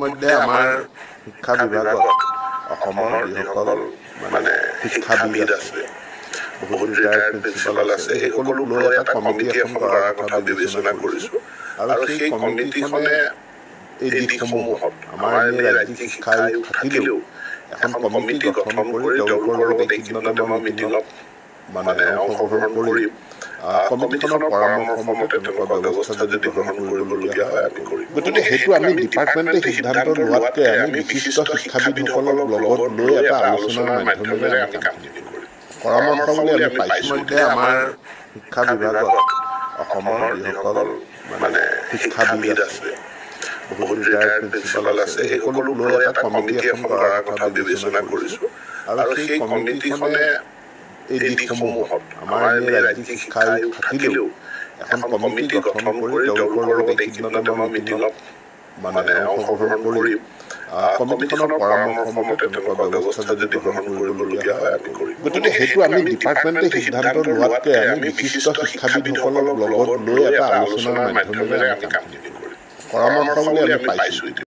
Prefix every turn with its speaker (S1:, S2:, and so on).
S1: ইতিমধ্যে আমাৰ শিক্ষা বিভাগত অসমৰ যিসকল মানে শিক্ষাবিদ আছে, বহুত ৰিটায়াৰ্ড প্ৰিন্সিপাল আছে, এই সকলোক লৈ এটা কমিটি এখন কৰাৰ কথা বিবেচনা কৰিছোঁ। আৰু সেই কমিটিখনে এই দিশসমূহত আমাৰ এনেই ৰাজ্যিক শিক্ষা আয়োগ থাকিলেও এখন কমিটি গঠন কৰি তেওঁলোকৰ লগত এইকেইদিনতে মই মিটিঙত মানে অংশগ্ৰহণ কৰিম। কমিটিখনৰ পৰামৰ্শ মতে তেনেকুৱা ব্যৱস্থা যদি গ্ৰহণ কৰিবলগীয়া হয় আমি কৰিম। গতিকে সেইটো আমি ডিপাৰ্টমেণ্টে সিদ্ধান্ত লোৱাতকৈ আমি বিশিষ্ট শিক্ষাবিদসকলক লগত লৈ এটা আলোচনাৰ মাধ্যমেৰে আমি কামখিনি কৰিম। পৰামৰ্শ বুলি আমি পাইছোঁ। ইতিমধ্যে আমাৰ শিক্ষা বিভাগত অসমৰ যিসকল মানে শিক্ষাবিদ আছে, বহুত ৰিটায়াৰ্ড প্ৰিন্সিপাল আছে, এই সকলোক লৈ এটা কমিটি এখন কৰাৰ কথা বিবেচনা কৰিছোঁ। আৰু সেই কমিটিখনে এই দিশসমূহত আমাৰ এনেই ৰাজ্যিক শিক্ষা আয়োগ থাকিলেও এখন কমিটি গঠন কৰি তেওঁলোকৰ লগত এইকেইদিনতে মই মিটিঙত মানে অংশগ্ৰহণ কৰিম। কমিটিখনৰ পৰামৰ্শ মতে তেনেকুৱা ব্যৱস্থা যদি গ্ৰহণ কৰিবলগীয়া হয় আমি কৰিম। গতিকে সেইটো আমি ডিপাৰ্টমেণ্টে সিদ্ধান্ত লোৱাতকৈ আমি বিশিষ্ট শিক্ষাবিদসকলক লগত লৈ এটা আলোচনাৰ মাধ্যমেৰে আমি কামখিনি কৰিম। পৰামৰ্শ বুলি আমি পাইছোঁ।